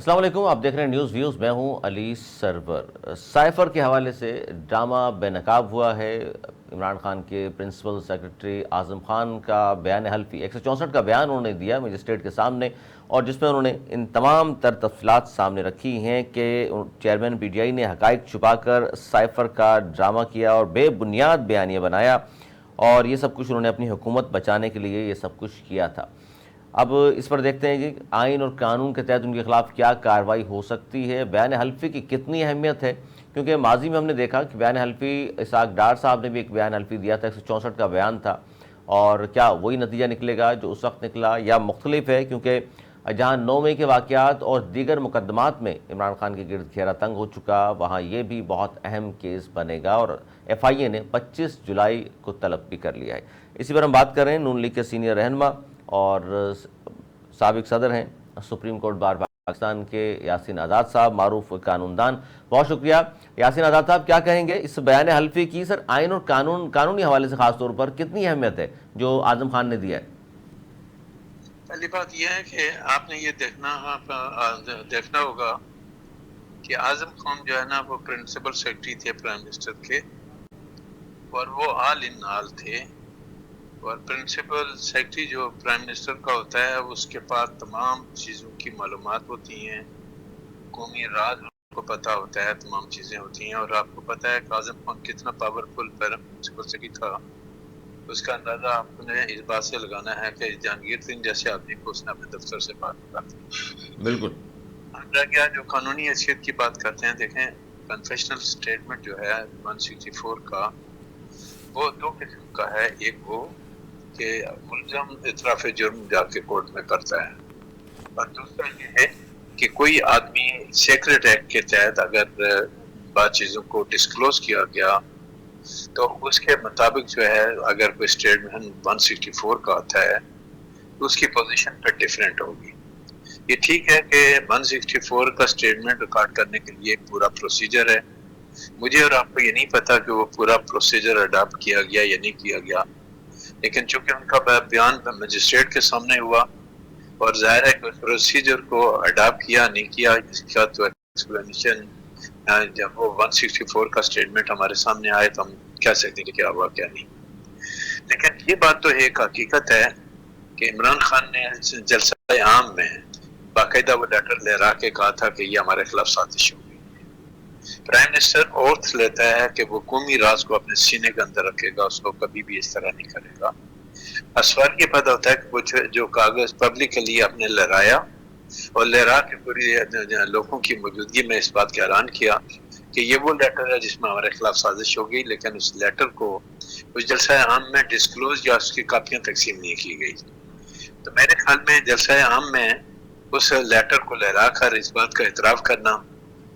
السلام علیکم، آپ دیکھ رہے ہیں نیوز ویوز، میں ہوں علی سرور۔ سائفر کے حوالے سے ڈرامہ بے نقاب ہوا ہے۔ عمران خان کے پرنسپل سیکرٹری اعظم خان کا بیان حلفی 164 کا بیان انہوں نے دیا مجسٹریٹ کے سامنے، اور جس میں انہوں نے ان تمام تر تفصیلات سامنے رکھی ہیں کہ چیئرمین پی ٹی آئی نے حقائق چھپا کر سائفر کا ڈرامہ کیا اور بے بنیاد بیانیہ بنایا، اور یہ سب کچھ انہوں نے اپنی حکومت بچانے کے لیے یہ سب کچھ کیا تھا۔ اب اس پر دیکھتے ہیں کہ آئین اور قانون کے تحت ان کے خلاف کیا کارروائی ہو سکتی ہے، بیان حلفی کی کتنی اہمیت ہے، کیونکہ ماضی میں ہم نے دیکھا کہ بیان حلفی اسحاق ڈار صاحب نے بھی ایک بیان حلفی دیا تھا، 164 کا بیان تھا، اور کیا وہی نتیجہ نکلے گا جو اس وقت نکلا یا مختلف ہے، کیونکہ جہاں 9 مئی کے واقعات اور دیگر مقدمات میں عمران خان کے گرد گھیرا تنگ ہو چکا، وہاں یہ بھی بہت اہم کیس بنے گا، اور ایف آئی اے نے 25 جولائی کو طلب بھی کر لیا ہے۔ اسی پر ہم بات کر رہے ہیں نون لیگ کے سینئر رہنما اور سابق صدر ہیں سپریم کورٹ بار پاکستان کے یاسین آزاد صاحب، معروف قانون دان۔ بہت شکریہ یاسین آزاد صاحب، کیا کہیں گے اس بیان حلفی کی؟ سر، آئین اور قانونی حوالے سے خاص طور پر کتنی اہمیت ہے جو اعظم خان نے دیا ہے؟ پہلی بات یہ ہے کہ آپ نے یہ دیکھنا ہوگا کہ اعظم خان جو ہے نا وہ پرنسپل سیکرٹری تھے پرائم منسٹر کے، اور وہ آل ان آل تھے، اور پرنسپل سیکرٹری جو پرائم منسٹر کا ہوتا ہے اس کے پاس تمام چیزوں کی معلومات ہوتی ہیں، قومی راز کو پتہ ہوتا ہے، تمام چیزیں ہوتی ہیں، اور آپ کو پتہ ہے کہ اعظم خان کتنا پاورفل پرنسپل سیکرٹری تھا۔ اس کا اندازہ آپ نے اس بات سے لگانا ہے کہ جہانگیر سنگھ جیسے آدمی کو اس نے اپنے دفتر سے باہر نکال دیا۔ بالکل رہ گیا جو قانونی حیثیت کی بات کرتے ہیں، دیکھیں کنفیشنل سٹیٹمنٹ جو ہے 164 کا، وہ دو قسم کا ہے۔ ایک وہ کہ ملزم اعتراف جرم جا کے کورٹ میں کرتا ہے، اور دوسرا یہ ہے کہ کوئی آدمی سیکریٹ ایکٹ کے تحت اگر بات چیزوں کو ڈسکلوز کیا گیا تو اس کے مطابق جو ہے اگر کوئی سٹیٹمنٹ 164 کا آتا ہے تو اس کی پوزیشن پہ ڈیفرنٹ ہوگی۔ یہ ٹھیک ہے کہ 164 کا سٹیٹمنٹ ریکارڈ کرنے کے لیے ایک پورا پروسیجر ہے، مجھے اور آپ کو یہ نہیں پتا کہ وہ پورا پروسیجر اڈاپٹ کیا گیا یا نہیں کیا گیا، لیکن چونکہ ان کا بیان مجسٹریٹ کے سامنے ہوا اور ظاہر ہے کہ اس پروسیجر کو اڈاپٹ کیا نہیں کیا، اس کا تو ایکسپلینیشن جب وہ 164 کا سٹیٹمنٹ ہمارے سامنے آئے تو ہم کہہ سکتے ہیں کہ کیا ہوا کیا نہیں۔ لیکن یہ بات تو ایک حقیقت ہے کہ عمران خان نے جلسہ عام میں باقاعدہ وہ لیٹر لہرا کے کہا تھا کہ یہ ہمارے خلاف سازش ہو گئی۔ پرائم منسٹر اوتھ لیتا ہے کہ وہ قومی راز کو اپنے سینے کے اندر رکھے گا، اس کو کبھی بھی اس طرح نہیں کرے گا۔ سوال یہ پیدا ہوتا ہے کہ وہ جو کاغذ پبلکلی آپ نے لہرایا اور لہرا کے پوری لوگوں کی موجودگی میں اس بات کا اعلان کیا کہ یہ وہ لیٹر ہے جس میں ہمارے خلاف سازش ہو گئی، لیکن اس لیٹر کو اس جلسہ عام میں ڈسکلوز یا اس کی کاپیاں تقسیم نہیں کی گئی۔ تو میرے خیال میں جلسہ عام میں اس لیٹر کو لہرا کر اس بات کا اعتراف کرنا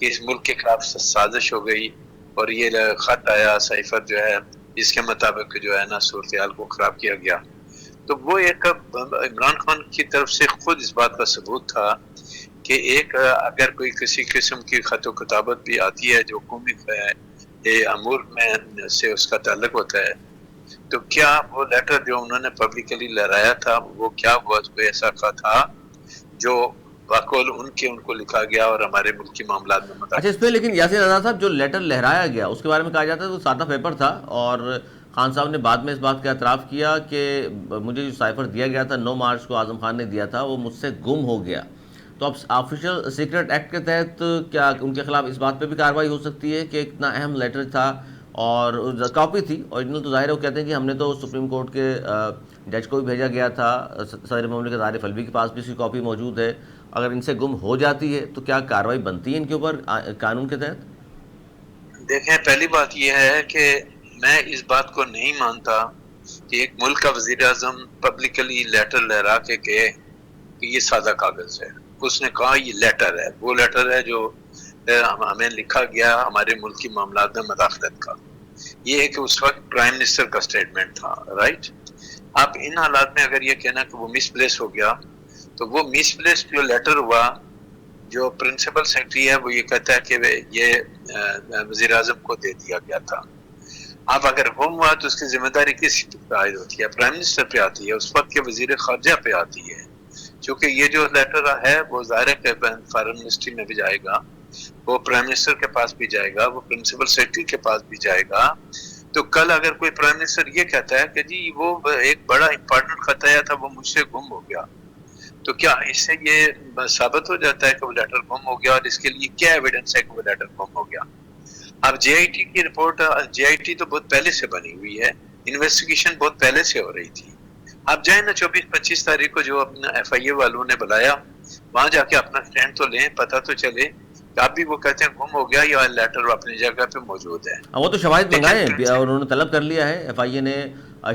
کہ اس ملک کے خلاف سازش ہو گئی اور یہ خط آیا سائفر جو ہے اس کے مطابق جو ہے نا صورتحال کو خراب کیا گیا، تو وہ ایک عمران خان کی طرف سے خود اس بات کا ثبوت تھا کہ ایک اگر کوئی کسی قسم کی خط و کتابت بھی آتی ہے جو قومی امور میں سے اس کا تعلق ہوتا ہے، تو کیا وہ لیٹر جو انہوں نے پبلکلی لہرایا تھا وہ کیا وہ کوئی ایسا تھا جو واقعی ان کو لکھا گیا اور ہمارے ملکی معاملات میں اچھا، اس پہ لیکن یاسین آزاد صاحب جو لیٹر لہرایا گیا اس کے بارے میں کہا جاتا ہے وہ سادہ پیپر تھا، اور خان صاحب نے بعد میں اس بات کا اعتراف کیا کہ مجھے جو سائفر دیا گیا تھا 9 مارچ کو اعظم خان نے دیا تھا وہ مجھ سے گم ہو گیا۔ تو اب آفیشیل سیکرٹ ایکٹ کے تحت کیا ان کے خلاف اس بات پہ بھی کارروائی ہو سکتی ہے کہ اتنا اہم لیٹر تھا اور کاپی تھی اوریجنل؟ تو ظاہر ہے وہ کہتے ہیں کہ ہم نے تو سپریم کورٹ کے جج کو بھی بھیجا گیا تھا، صدر مملکت عارف الوی کے پاس بھی اس کی کاپی موجود ہے، اگر ان سے گم ہو جاتی ہے تو کیا کارروائی بنتی ہے ان کے اوپر قانون کے تحت؟ دیکھیں پہلی بات یہ ہے کہ میں اس بات کو نہیں مانتا کہ ایک ملک کا وزیر اعظم پبلکلی لیٹر لہرا کے کہے کہ یہ سادہ کاغذ ہے۔ اس نے کہا یہ لیٹر ہے، وہ لیٹر ہے جو ہمیں لکھا گیا ہمارے ملکی معاملات میں مداخلت کا۔ یہ ہے کہ اس وقت پرائم منسٹر کا سٹیٹمنٹ تھا، رائٹ؟ اب ان حالات میں اگر یہ کہنا کہ وہ مس پلیس ہو گیا تو وہ مس پلیس جو لیٹر ہوا جو پرنسپل سیکرٹری ہے وہ یہ کہتا ہے کہ یہ وزیر اعظم کو دے دیا گیا تھا۔ اب اگر گم ہوا تو اس کی ذمہ داری کس پہ عائد ہوتی ہے؟ پرائم منسٹر پہ آتی ہے، اس وقت کے وزیر خارجہ پہ آتی ہے۔ چونکہ یہ جو لیٹر ہے وہ ظاہر ہے کہ فارن منسٹری میں بھی جائے گا, وہ پرائم منسٹر کے پاس بھی جائے گا, وہ پرنسپل سیکرٹری کے پاس بھی جائے گا. تو کل اگر کوئی پرائم منسٹر یہ کہتا ہے کہ جی وہ ایک بڑا امپورٹنٹ خط آیا تھا وہ مجھ سے گم ہو گیا, تو کیا اس سے یہ ثابت ہو جاتا ہے کہ وہ لیٹر گم ہو گیا, اور اس کے لیے کیا ایویڈنس ہے کہ وہ لیٹر گم ہو گیا؟ اب جے آئی ٹی کی رپورٹ, جے آئی ٹی تو بہت پہلے سے بنی ہوئی ہے, انویسٹیگیشن بہت پہلے سے ہو رہی تھی. آپ جائیں نا 24-25 تاریخ کو جو اپنا ایف آئی اے والوں نے بلایا, وہاں جا کے اپنا اسٹینڈ تو لیں, پتہ تو چلے کہ اب بھی وہ کہتے ہیں گم ہو گیا یا لیٹر اپنی جگہ پہ موجود ہے. وہ تو شواہد منگائے ہیں, انہوں نے طلب کر لیا ہے, ایف آئی اے نے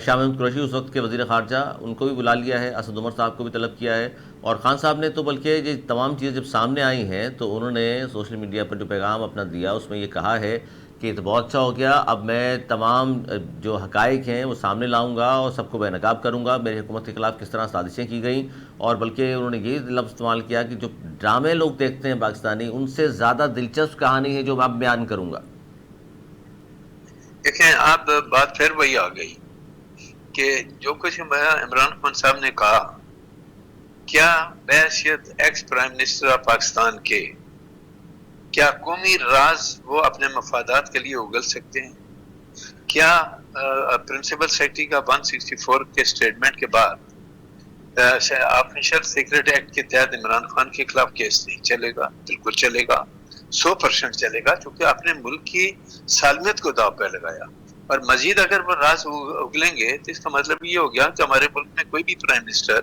شاہ محمود قریشی اس وقت کے وزیر خارجہ ان کو بھی بلا لیا ہے, اسد عمر صاحب کو بھی طلب کیا ہے, اور خان صاحب نے تو بلکہ یہ تمام چیزیں جب سامنے آئی ہیں تو انہوں نے سوشل میڈیا پر جو پیغام اپنا دیا اس میں یہ کہا ہے کہ یہ تو بہت اچھا ہو گیا, اب میں تمام جو حقائق ہیں وہ سامنے لاؤں گا اور سب کو بے نقاب کروں گا, میری حکومت کے خلاف کس طرح سازشیں کی گئیں, اور بلکہ انہوں نے یہ لفظ استعمال کیا کہ جو ڈرامے لوگ دیکھتے ہیں پاکستانی ان سے زیادہ دلچسپ کہانی ہے جو میں اب بیان کروں گا. دیکھیں آپ بات پھر وہی آ گئی کہ جو کچھ عمران خان صاحب نے کہا, کیا بحیثیت x prime minister of Pakistan کے کیا قومی راز وہ اپنے مفادات کے لیے اگل سکتے ہیں؟ کیا پرنسپل سیکرٹری کا 164 کے سٹیٹمنٹ کے بعد آفیشل سیکرٹ ایکٹ کے تحت عمران خان کے خلاف کیس نہیں چلے گا؟ بالکل چلے گا, 100% چلے گا, چونکہ اپنے ملک کی سالمیت کو داؤ پہ لگایا. اور مزید اگر وہ راز اگلیں گے تو اس کا مطلب یہ ہو گیا کہ ہمارے ملک میں کوئی بھی پرائم منسٹر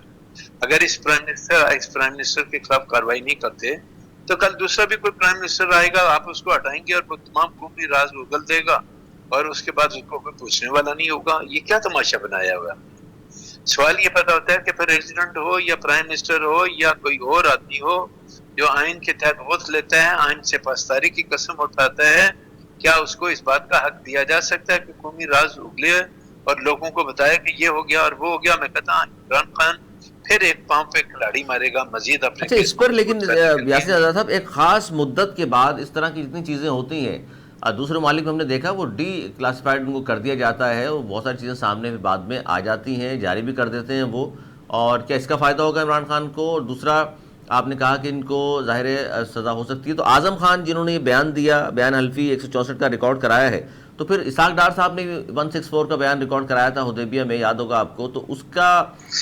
اگر اس prime minister ex prime minister کے خلاف کارروائی نہیں کرتے تو کل دوسرا بھی کوئی پرائم منسٹر آئے گا, آپ اس کو ہٹائیں گے اور وہ تمام قومی راز اگل دے گا, اور اس کے بعد اس کو کوئی پوچھنے والا نہیں ہوگا. یہ کیا تماشا بنایا ہوا ہے؟ سوال یہ پیدا ہوتا ہے کہ پریزیڈنٹ ہو یا پرائم منسٹر ہو یا کوئی اور آدمی ہو جو آئین کے تحت ووٹ لیتا ہے, آئین سے پاسداری کی قسم اٹھاتا ہے, کیا اس کو اس بات کا حق دیا جا سکتا ہے کہ قومی راز اگلے اور لوگوں کو بتایا کہ یہ ہو گیا اور وہ ہو گیا؟ میں کہتا ہوں عمران خان پھر ایک پاؤں پہ کھلاڑی مارے گا مزید اپنے. اچھا اس پر لیکن یاسر آزاد صاحب ایک خاص مدت کے بعد اس طرح کی جتنی چیزیں ہوتی ہیں دوسرے ممالک میں ہم نے دیکھا وہ ڈی کلاسیفائڈ ان کو کر دیا جاتا ہے, وہ بہت ساری چیزیں سامنے بعد میں آ جاتی ہیں, جاری بھی کر دیتے ہیں وہ, اور کیا اس کا فائدہ ہوگا عمران خان کو؟ اور دوسرا آپ نے کہا کہ ان کو ظاہر سزا ہو سکتی ہے, تو اعظم خان جنہوں نے یہ بیان دیا, بیان حلفی 164 کا ریکارڈ کرایا ہے, تو پھر اسحاق ڈار صاحب نے 164 کا بیان ریکارڈ کرایا تھا حدیبیہ میں, یاد ہوگا آپ کو, تو اس کا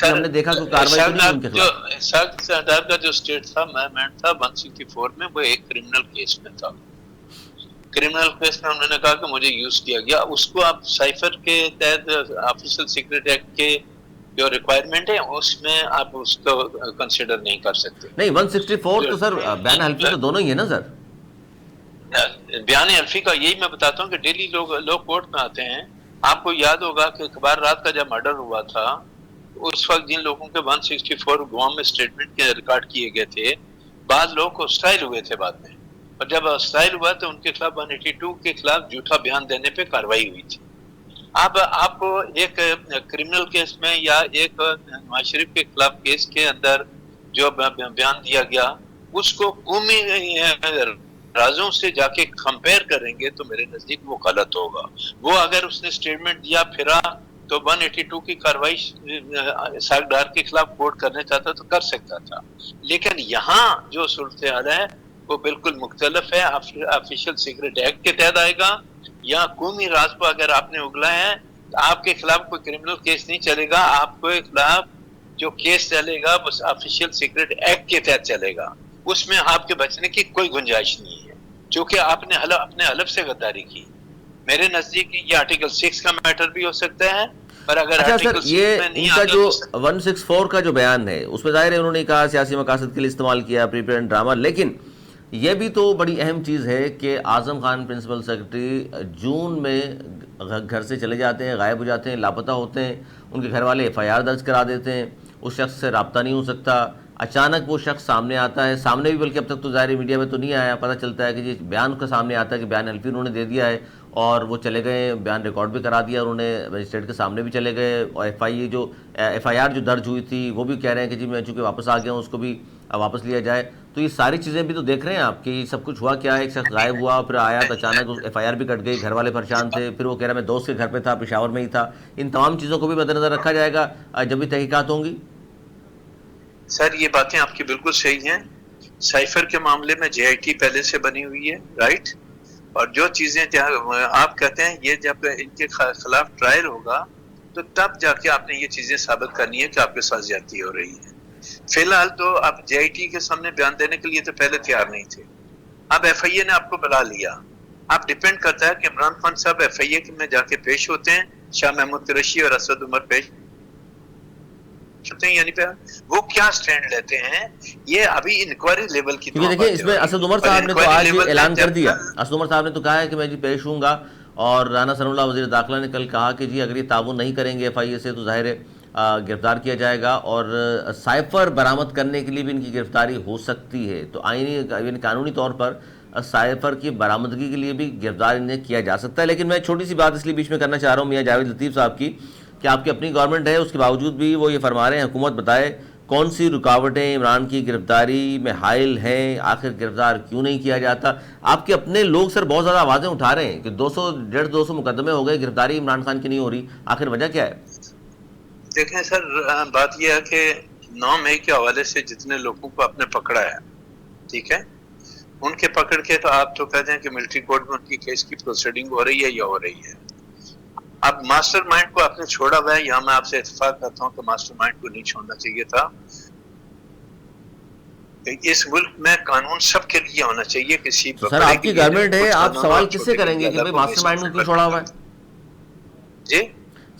ہم نے دیکھا کوئی کارروائی تو نہیں ان کے خلاف. اسحاق ڈار کا جو سٹیٹ تھا میمنٹ تھا 164 میں, وہ ایک کرمنل کیس میں تھا. کرمنل کیس میں انہوں نے کہا کہ مجھے یوز کیا گیا, اس کو آپ سائفر کے تحت آفیشل سیکرٹ ایکٹ کے جو ریکوائرمنٹ ہے اس میں آپ اس کو کنسیڈر نہیں کر سکتے. نہیں 164 تو سر بیان حلفی تو دونوں ہی ہے نا سر. بیان حلفی کا یہی میں بتاتا ہوں کہ ڈیلی لوگ کورٹ میں آتے ہیں. آپ کو یاد ہوگا کہ اخبار رات کا جب مرڈر ہوا تھا اس وقت جن لوگوں کے 164 گوام میں سٹیٹمنٹ کے ریکارڈ کیے گئے تھے, بعض لوگ ہاسٹائل ہوئے تھے بعد میں, اور جب ہاسٹائل ہوا تو ان کے خلاف 182 کے خلاف جھوٹا بیان دینے پہ کارروائی ہوئی تھی. اب آپ کو ایک کرمنل کیس میں یا ایک نواز شریف کے خلاف کیس کے اندر جو بیان دیا گیا اس کو قومی رازوں سے جا کے کمپیئر کریں گے تو میرے نزدیک وہ غلط ہوگا. وہ اگر اس نے سٹیٹمنٹ دیا پھرا تو 182 کی کارروائی اسحاق ڈار کے خلاف کورٹ کرنا چاہتا تو کر سکتا تھا, لیکن یہاں جو صورتحال ہے وہ بالکل مختلف ہے. آفیشل سیکرٹ ایکٹ کے تحت آئے گا, یا قومی راز کو اگر آپ نے اگلا ہے آپ کے خلاف کوئی کرمنل کیس نہیں چلے گا, آپ کے خلاف جو کیس چلے گا وہ آفیشل سیکرٹ ایکٹ کے تحت چلے گا, اس میں آپ کے بچنے کی کوئی گنجائش نہیں ہے, چونکہ آپ نے اپنے حلف سے غداری کی. میرے نزدیک یہ آرٹیکل 6 کا میٹر بھی ہو سکتا ہے, پر اگر اچھا سر یہ ان کا جو 164 کا جو بیان ہے اس میں ظاہر ہے انہوں نے کہا سیاسی مقاصد کے لیے استعمال کیا, پری پلان ڈرامہ, لیکن یہ بھی تو بڑی اہم چیز ہے کہ اعظم خان پرنسپل سیکرٹری جون میں گھر سے چلے جاتے ہیں, غائب ہو جاتے ہیں, لاپتہ ہوتے ہیں, ان کے گھر والے ایف آئی آر درج کرا دیتے ہیں, اس شخص سے رابطہ نہیں ہو سکتا, اچانک وہ شخص سامنے آتا ہے, سامنے بھی بلکہ اب تک تو ظاہر میڈیا میں تو نہیں آیا, پتہ چلتا ہے کہ جی بیان کا سامنے آتا ہے کہ بیان حلفی انہوں نے دے دیا ہے اور وہ چلے گئے, بیان ریکارڈ بھی کرا دیا, انہوں نے مجسٹریٹ کے سامنے بھی چلے گئے, اور ایف آئی آر جو درج ہوئی تھی وہ بھی کہہ رہے ہیں کہ جی میں چونکہ واپس آ گیا ہوں اس کو بھی واپس لیا جائے. تو یہ ساری چیزیں بھی تو دیکھ رہے ہیں آپ کہ یہ سب کچھ ہوا کیا ہے, ایک شخص غائب ہوا, پھر آیا تو اچانک ایف آئی آر بھی کٹ گئی, گھر والے پریشان تھے, پھر وہ کہہ رہا میں دوست کے گھر پہ تھا, پشاور میں ہی تھا. ان تمام چیزوں کو بھی مد نظر رکھا جائے گا جب بھی تحقیقات ہوں گی. سر یہ باتیں آپ کی بالکل صحیح ہیں. سائفر کے معاملے میں جے آئی ٹی پہلے سے بنی ہوئی ہے، رائٹ. اور جو چیزیں آپ کہتے ہیں یہ جب ان کے خلاف ٹرائل ہوگا تو تب جا کے آپ نے یہ چیزیں ثابت کرنی ہے کہ آپ کے ساتھ زیادتی ہو رہی ہے. فی الحال تو آپ جے آئی ٹی کے سامنے بیان دینے کے لیے تو پہلے تیار نہیں تھے. اب ایف آئی اے نے آپ کو بلا لیا. آپ ڈیپینڈ کرتا ہے کہ عمران خان صاحب ایف آئی اے میں جا کے پیش ہوتے ہیں، شاہ محمود قریشی اور اسد عمر پیش ہوتے ہیں، یعنی وہ کیا سٹینڈ لیتے ہیں. یہ ابھی انکوائری لیول کی، کیونکہ دیکھیں اس میں اسد عمر صاحب نے تو آج اعلان کر دیا، اسد عمر صاحب نے تو کہا ہے کہ میں جی پیش ہوں گا. اور رانا ثناء اللہ وزیر داخلہ نے کل کہا کہ جی اگر یہ تعاون نہیں کریں گے ایف آئی اے سے تو ظاہر ہے گرفتار کیا جائے گا، اور سائفر برآمد کرنے کے لیے بھی ان کی گرفتاری ہو سکتی ہے. تو آئینی یعنی قانونی طور پر سائفر کی برآمدگی کے لیے بھی گرفتار انہیں کیا جا سکتا ہے. لیکن میں چھوٹی سی بات اس لیے بیچ میں کرنا چاہ رہا ہوں میاں جاوید لطیف صاحب کی، کہ آپ کی اپنی گورنمنٹ ہے، اس کے باوجود بھی وہ یہ فرما رہے ہیں، حکومت بتائے کون سی رکاوٹیں عمران کی گرفتاری میں حائل ہیں، آخر گرفتار کیوں نہیں کیا جاتا. آپ کے اپنے لوگ سر بہت زیادہ آوازیں اٹھا رہے ہیں کہ 150 مقدمے ہو گئے، گرفتاری عمران خان کی نہیں ہو رہی، آخر وجہ کیا ہے؟ دیکھیں سر، بات یہ ہے کہ 9 مئی کے حوالے سے جتنے لوگوں کو آپ نے پکڑا ہے، ٹھیک ہے، ان کے پکڑ کے تو آپ تو کہتے ہیں کہ ملٹری کورٹ میں ان کی کیس کی پروسیڈنگ ہو رہی ہے یا ہو رہی ہے. اب ماسٹر مائنڈ کو آپ نے چھوڑا ہوا ہے، یہاں میں آپ سے اتفاق کرتا ہوں کہ ماسٹر مائنڈ کو نہیں چھوڑنا چاہیے تھا. اس ملک میں قانون سب کے لیے ہونا چاہیے. کسی سر آپ کی گورنمنٹ ہے، آپ سوال کس سے کریں گے کہ بھئی ماسٹر مائنڈ کو کیوں چھوڑا ہوا ہے؟ جی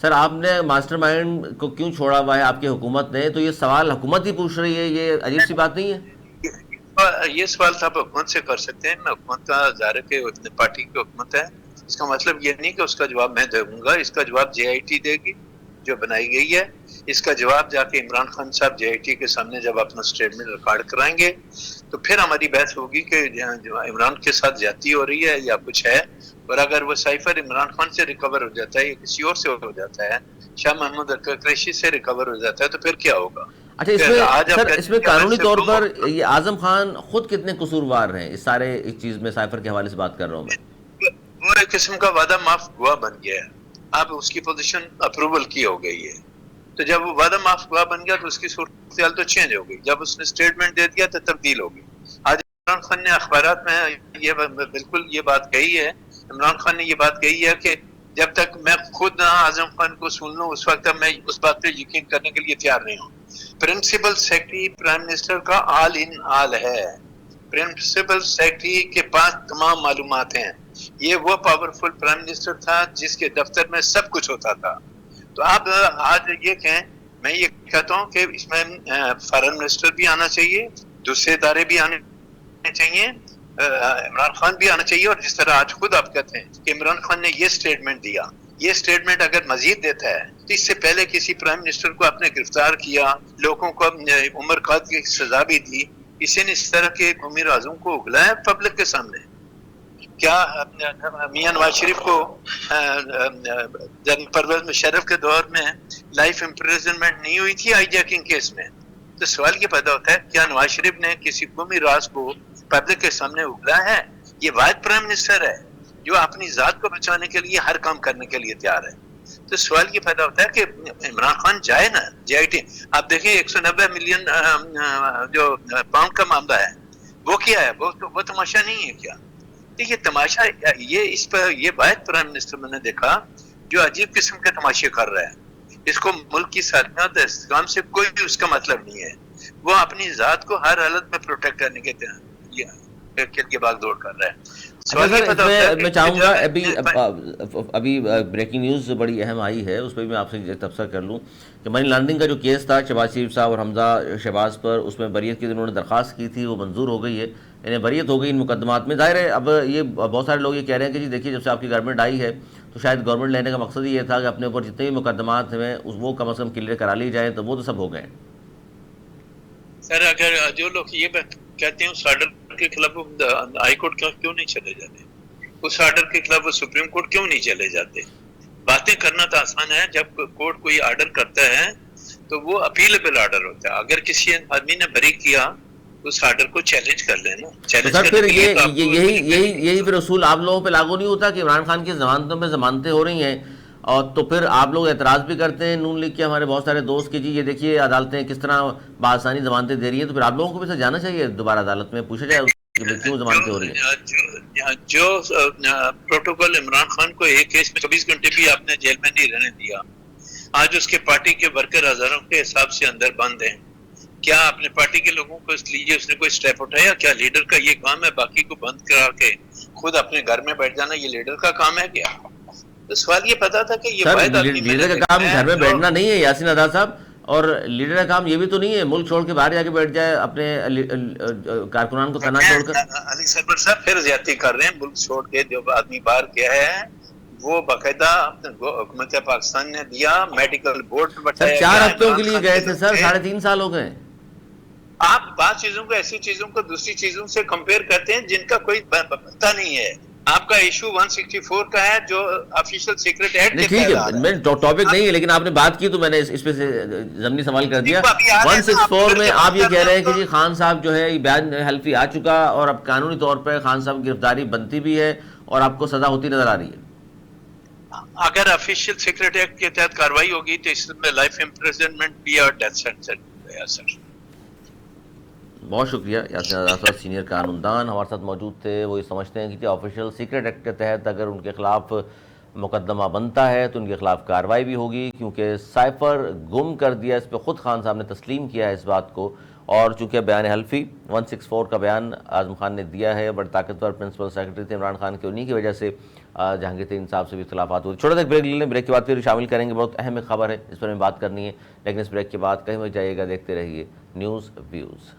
سر آپ نے ماسٹر مائنڈ کو کیوں چھوڑا ہوا ہے آپ کی حکومت نے؟ تو یہ سوال حکومت ہی پوچھ رہی ہے، یہ عجیب سی بات نہیں ہے؟ یہ سوال تو آپ حکومت سے کر سکتے ہیں. میں حکومت کا ظاہر ہے کہ پارٹی کی حکومت ہے، اس کا مطلب یہ نہیں کہ اس کا جواب میں دوں گا. اس کا جواب جے آئی ٹی دے گی جو بنائی گئی ہے. اس کا جواب جا کے عمران خان صاحب جے آئی ٹی کے سامنے جب اپنا سٹیٹمنٹ ریکارڈ کرائیں گے تو پھر ہماری بحث ہوگی کہ عمران کے ساتھ زیادتی ہو رہی ہے یا کچھ ہے. اور اگر وہ سائفر عمران خان سے ریکور ہو جاتا ہے یا کسی اور سے ہو جاتا ہے، شاہ محمود قریشی سے ریکور ہو جاتا ہے، تو پھر کیا ہوگا؟ اچھا اس میں قانونی طور پر یہ اعظم خان خود کتنے قصوروار ہیں اس سارے اس چیز میں؟ سائفر کے حوالے سے بات کر رہا ہوں میں. وہ ایک قسم کا وعدہ معاف گواہ بن گیا ہے. اب اس کی پوزیشن اپروول کی ہو گئی ہے، تو جب وہ وعدہ معاف گواہ بن گیا تو اس کی صورتحال تو چینج ہو گئی. جب اس نے سٹیٹمنٹ دے دیا تو تبدیل ہو گئی. آج عمران خان نے اخبارات میں یہ بالکل یہ بات کہی ہے، عمران خان نے یہ بات کہی ہے کہ جب تک میں خود نہ اعظم خان کو سن لوں اس وقت تک میں اس بات پہ یقین کرنے کے لیے تیار نہیں ہوں. پرنسپل سیکرٹری پرائم منسٹر کا آل ان آل ہے. پرنسپل سیکرٹری کے پاس تمام معلومات ہیں. یہ وہ پاورفل پرائم منسٹر تھا جس کے دفتر میں سب کچھ ہوتا تھا. تو آپ آج یہ کہیں، میں یہ کہتا ہوں کہ اس میں فارن منسٹر بھی آنا چاہیے، دوسرے ادارے بھی آنے چاہیے، عمران خان بھی آنا چاہیے. اور جس طرح آج خود آپ کہتے ہیں کہ عمران خان نے یہ سٹیٹمنٹ دیا، یہ سٹیٹمنٹ اگر مزید دیتا ہے تو اس سے پہلے کسی پرائم منسٹر کو آپ نے گرفتار کیا، لوگوں کو عمر قید کی سزا بھی دی، اسی نے اس طرح کے امیر اعظم کو اگلایا پبلک کے سامنے. کیا میاں نواز شریف کو جنرل پرویز مشرف کے دور میں لائف امپریزنمنٹ نہیں ہوئی تھی آئی جیکنگ کیس میں؟ تو سوال یہ پیدا ہوتا ہے کیا نواز شریف نے کسی قومی راز کو پبلک کے سامنے اگلا ہے؟ یہ واحد پرائم منسٹر ہے جو اپنی ذات کو بچانے کے لیے ہر کام کرنے کے لیے تیار ہے. تو سوال یہ پیدا ہوتا ہے کہ عمران خان جائے نا جے آئی ٹی. آپ دیکھیں 190 ملین جو پاؤنڈ کا معاملہ ہے وہ کیا ہے؟ وہ تماشا نہیں ہے کیا؟ یہ تماشا یہ اس پر یہ واحد پرائم منسٹر میں نے دیکھا جو عجیب قسم کے تماشے کر رہا ہے. اس کو ملک کی سالمیت استحکام سے کوئی بھی اس کا مطلب نہیں ہے. وہ اپنی ذات کو ہر حالت میں پروٹیکٹ کرنے کے لیے باغ دوڑ کر رہا ہے. میں چاہوں گا ابھی بریکنگ نیوز بڑی اہم آئی ہے، اس پہ بھی میں آپ سے تبصرہ کر لوں کہ منی لانڈرنگ کا جو کیس تھا شہباز شریف صاحب اور حمزہ شہباز پر، اس میں بریت کی انہوں نے درخواست کی تھی، وہ منظور ہو گئی ہے، انہیں بریت ہو گئی ان مقدمات میں. ظاہر ہے اب یہ بہت سارے لوگ یہ کہہ رہے ہیں کہ جی دیکھیے جب سے آپ کی گورنمنٹ آئی ہے تو شاید گورنمنٹ لینے کا مقصد ہی یہ تھا کہ اپنے اوپر جتنے بھی مقدمات ہیں وہ کم از کم کلیئر کرا لی جائیں، تو وہ تو سب ہو گئے. سر اگر جو لوگ یہ کہتے ہیں اس آرڈر کے خلاف ہائی کورٹ کیوں نہیں چلے جاتے؟ اس آرڈر کے خلاف وہ سپریم کورٹ کیوں نہیں چلے جاتے؟ باتیں کرنا تو آسان ہے، جب کورٹ کوئی آرڈر کرتا ہے تو وہ اپیلیبل آرڈر ہوتا ہے. اگر کسی آدمی نے بری کیا اس آرڈر کو چیلنج کر لینا. سر پھر یہی پھر اصول آپ لوگوں پہ لاگو نہیں ہوتا کہ عمران خان کی ضمانتوں پہ ضمانتیں ہو رہی ہیں اور تو پھر آپ لوگ اعتراض بھی کرتے ہیں نون لیگ کے ہمارے بہت سارے دوست کہ جی یہ دیکھیے عدالتیں کس طرح بآسانی ضمانتیں دے رہی ہیں، تو پھر آپ لوگوں کو بھی سر جانا چاہیے دوبارہ عدالت میں، پوچھا جائے کہ بھئی کیوں ضمانتیں ہو رہی ہیں؟ جو پروٹوکول عمران خان کو ایک کیس میں 24 گھنٹے بھی آپ نے جیل میں نہیں رہنے دیا، آج اس کے پارٹی کے ورکر ہزاروں کے حساب سے اندر بند ہیں، کیا اپنے پارٹی کے لوگوں کو اس لیے اس نے کوئی سٹیپ اٹھایا؟ کیا لیڈر کا یہ کام ہے باقی کو بند کرا کے خود اپنے گھر میں بیٹھ جانا یہ لیڈر کا کام ہے کیا؟ تو سوال یہ پتا تھا کہ یہ سر واحد آدمی میں نے لیڈر کا کام گھر میں بیٹھنا نہیں ہے یاسین عطا صاحب، اور لیڈر کا کام یہ بھی تو نہیں ہے ملک چھوڑ کے باہر جا کے بیٹھ جائے اپنے کارکنان کو تنہا چھوڑ کر۔ علی سرور صاحب پھر زیادتی کر رہے ہیں، ملک چھوڑ کے جو آدمی باہر گیا ہے وہ باقاعدہ حکومت پاکستان نے دیا، میڈیکل بورڈ سر بتایا 4 گیا، ہفتوں کے عمران لیے خان گئے کے تھے لوگ سر، تھے۔ 3.5 سال ہو گئے۔ آپ بعض چیزوں کو ایسی چیزوں کو دوسری چیزوں سے کمپیئر کرتے ہیں جن کا کوئی پتہ نہیں ہے۔ آپ کا ایشو 164 کا ہے جو آفیشیل سیکرٹ ایکٹ نہیں کے ٹھیک تحت ہے، آ رہا میں ہے۔ ٹاپک نہیں ہے لیکن آپ نے بات کی تو میں نے اس پہ سے ضمنی سوال کر دیا۔ ابھی آ رہے ہیں نا، آپ 164 پھر میں جب آپ یہ کر کہہ رہے ہیں کہ تو جی خان صاحب جو ہے یہ بیان حلفی آ چکا اور اب قانونی طور پہ خان صاحب کی گرفتاری بنتی بھی ہے اور آپ کو سزا ہوتی نظر آ رہی ہے۔ اگر آفیشیل سیکرٹ ایکٹ کے تحت کاروائی ہوگی تو اس میں لائف امپریزنمنٹ بھی اور ڈیتھ سینٹنس سر۔ بہت شکریہ یاسین عطا صاحب، سینئر قانون دان ہمارے ساتھ موجود تھے۔ وہ یہ سمجھتے ہیں کہ آفیشیل سیکرٹ ایکٹ کے تحت اگر ان کے خلاف مقدمہ بنتا ہے تو ان کے خلاف کارروائی بھی ہوگی، کیونکہ سائفر گم کر دیا، اس پہ خود خان صاحب نے تسلیم کیا ہے اس بات کو، اور چونکہ بیان حلفی 164 کا بیان اعظم خان نے دیا ہے، بڑے طاقتور پرنسپل سیکرٹری تھے عمران خان کے، انہی کی وجہ سے جہانگیر ترین صاحب سے بھی اختلافات ہوئے۔ چھوٹا سا بریک لے لیں، بریک کے بعد پھر شامل کریں گے، بہت اہم ایک خبر ہے اس پر ہمیں بات کرنی ہے، لیکن اس بریک کے بعد کہیں مت جائیے گا، دیکھتے رہیے نیوز ویوز۔